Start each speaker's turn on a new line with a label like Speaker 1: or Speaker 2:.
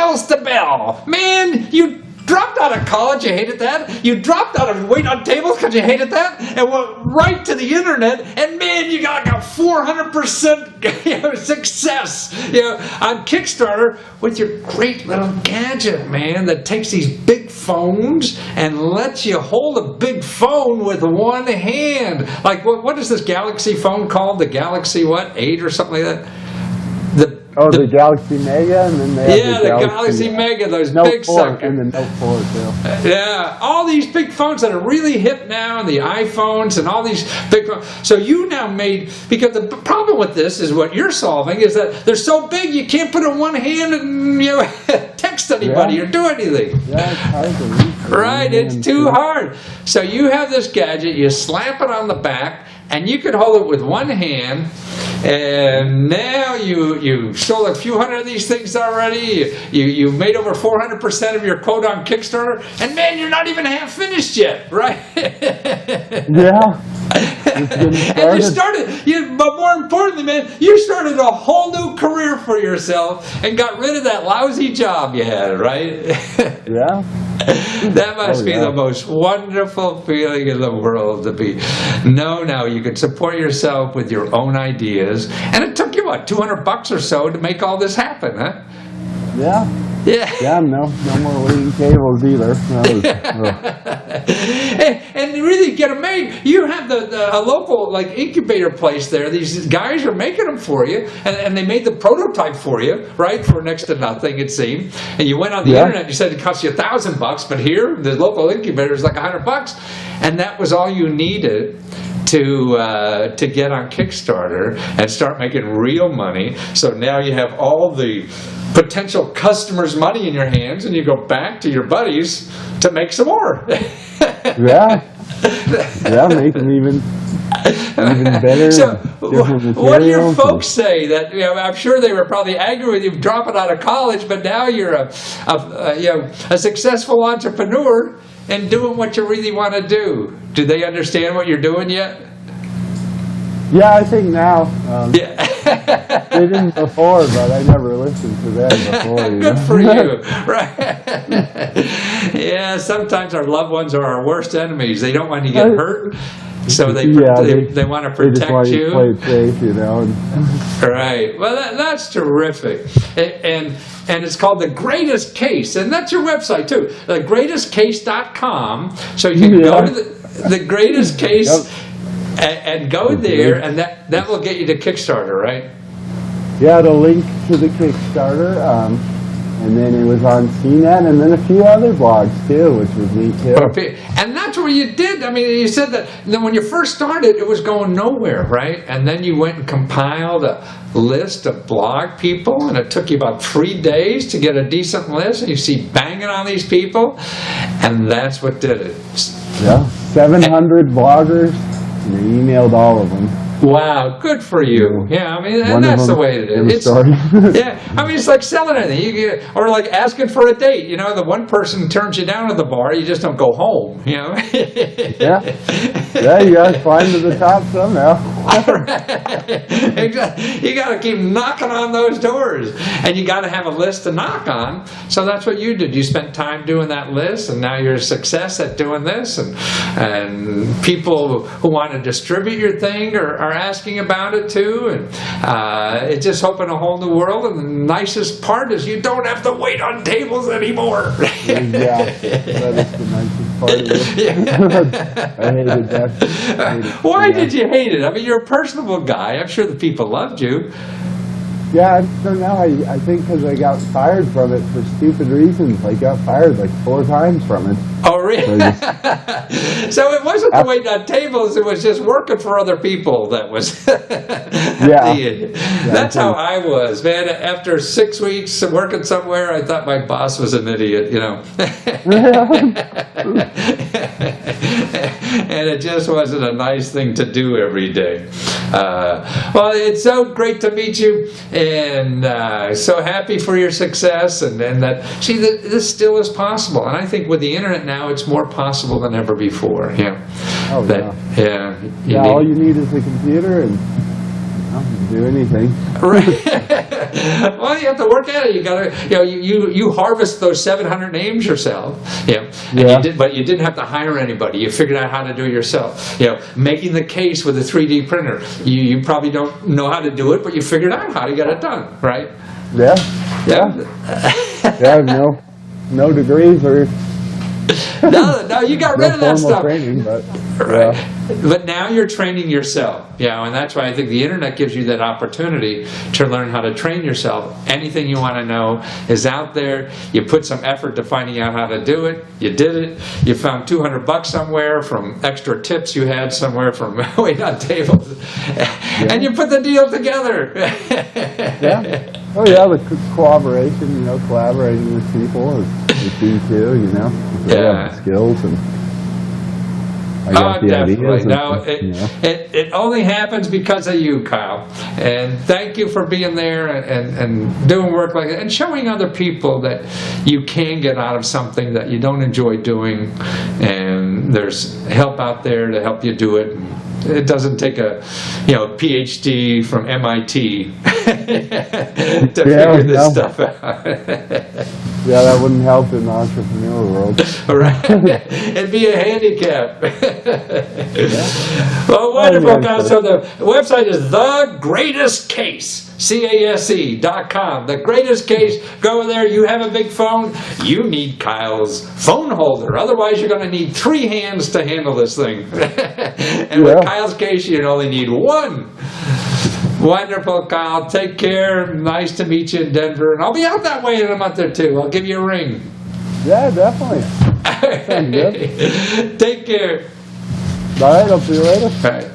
Speaker 1: bells to bell. Man, you dropped out of college, you hated that. You dropped out of wait on tables because you hated that, and went right to the internet. And man, you got 400% success, on Kickstarter with your great little gadget, man, that takes these big phones and lets you hold a big phone with one hand. Like what is this Galaxy phone called? The Galaxy 8 or something like that.
Speaker 2: The Galaxy Mega, and then they have
Speaker 1: the Galaxy Mega, those
Speaker 2: Note
Speaker 1: big
Speaker 2: 4,
Speaker 1: suckers.
Speaker 2: and the Note 4 too.
Speaker 1: Yeah, all these big phones that are really hip now, and the iPhones, and all these big phones. So you now made, because the problem with this is what you're solving is that they're so big you can't put it in one hand and text anybody or do anything.
Speaker 2: Yeah, it's hard to reach.
Speaker 1: Right, it's too hard. So you have this gadget, you slap it on the back, and you could hold it with one hand, and now you sold a few hundred of these things already. You've made over 400% of your quote on Kickstarter, and man, you're not even half finished yet, right?
Speaker 2: Yeah.
Speaker 1: And you started, but more importantly, man, you started a whole new career for yourself and got rid of that lousy job you had, right?
Speaker 2: Yeah.
Speaker 1: That must be the most wonderful feeling in the world to be. Now you can support yourself with your own ideas, and it took you what, $200 or so to make all this happen, huh?
Speaker 2: Yeah.
Speaker 1: Yeah.
Speaker 2: Yeah. No more waiting tables either.
Speaker 1: And really get them made. You have a local incubator place there. These guys are making them for you, and they made the prototype for you, right, for next to nothing it seemed. And you went on the internet. You said it cost you $1,000, but here the local incubator is like $100, and that was all you needed to get on Kickstarter and start making real money. So now you have all the potential customers' money in your hands, and you go back to your buddies to make some more.
Speaker 2: Yeah, make them even better.
Speaker 1: So, what do your folks say? That I'm sure they were probably angry with you dropping out of college, but now you're a successful entrepreneur and doing what you really want to do. Do they understand what you're doing yet?
Speaker 2: Yeah, I think now.
Speaker 1: Yeah.
Speaker 2: They didn't before, but I never listened to them before.
Speaker 1: Good for you, right? Yeah, sometimes our loved ones are our worst enemies. They don't want you to get hurt, so they want to protect
Speaker 2: they just want
Speaker 1: you.
Speaker 2: To play it safe,
Speaker 1: Right. Well, that's terrific. And it's called The Greatest Case, and that's your website too, thegreatestcase.com. So you can go to the Greatest Case.
Speaker 2: Yep.
Speaker 1: And go there, and that will get you to Kickstarter, right?
Speaker 2: Yeah, the link to the Kickstarter, and then it was on CNET, and then a few other blogs too, which was neat too.
Speaker 1: And that's what you did. I mean, you said that then when you first started, it was going nowhere, right? And then you went and compiled a list of blog people, and it took you about 3 days to get a decent list, and you see banging on these people, and that's what did it.
Speaker 2: Yeah, 700 bloggers. And they emailed all of them.
Speaker 1: Wow, good for you. Yeah, I mean, and that's the way it is. Yeah, I mean, it's like selling anything. Or like asking for a date. The one person turns you down at the bar, you just don't go home.
Speaker 2: Yeah, you got to climb to the top somehow.
Speaker 1: Exactly. You got to keep knocking on those doors, and you got to have a list to knock on. So that's what you did. You spent time doing that list, and now you're a success at doing this. And people who want to distribute your thing are asking about it too, and it's just opened a whole new world. And the nicest part is you don't have to wait on tables anymore.
Speaker 2: Yeah, that is the nicest part of it. I hated that.
Speaker 1: Why did you hate it? I mean, you're a personable guy. I'm sure the people loved you.
Speaker 2: Yeah, I don't know. I think because I got fired from it for stupid reasons. I got fired like 4 times from it.
Speaker 1: Oh, really? So it wasn't the waiting on tables, it was just working for other people that was... That's how I was, man. After 6 weeks of working somewhere, I thought my boss was an idiot, And it just wasn't a nice thing to do every day. Well, it's so great to meet you, and so happy for your success, and that, see, this still is possible. And I think with the internet now, it's more possible than ever before.
Speaker 2: All you need is a computer and Do anything.
Speaker 1: Right. Well, you have to work at it. You gotta, you harvest those 700 names yourself. But you didn't have to hire anybody. You figured out how to do it yourself. Making the case with a 3D printer. You probably don't know how to do it, but you figured out how to get it done, right?
Speaker 2: Yeah. No degrees or.
Speaker 1: No, you got rid of that stuff.
Speaker 2: Training, but,
Speaker 1: right. But now you're training yourself. And that's why I think the internet gives you that opportunity to learn how to train yourself. Anything you want to know is out there. You put some effort to finding out how to do it. You did it. You found $200 somewhere from extra tips you had somewhere from waiting on tables, and you put the deal together.
Speaker 2: Yeah. Oh yeah, the collaboration. Collaborating with people is key too. They have the skills and.
Speaker 1: Definitely. No, it only happens because of you, Kyle. And thank you for being there and doing work like that and showing other people that you can get out of something that you don't enjoy doing, and there's help out there to help you do it. It doesn't take a PhD from MIT to figure this stuff out.
Speaker 2: Yeah, that wouldn't help in the entrepreneur world.
Speaker 1: Right. It'd be a handicap. Well, wonderful, guys. So the website is thegreatestcase.com. The Greatest Case. Go there. You have a big phone. You need Kyle's phone holder. Otherwise, you're going to need 3 hands to handle this thing. And with Kyle's case, you'd only need 1. Wonderful, Kyle. Take care. Nice to meet you in Denver. And I'll be out that way in a month or 2. I'll give you a ring.
Speaker 2: Yeah, definitely. Sounds good.
Speaker 1: Take care.
Speaker 2: All right, I'll see you later.
Speaker 1: All right.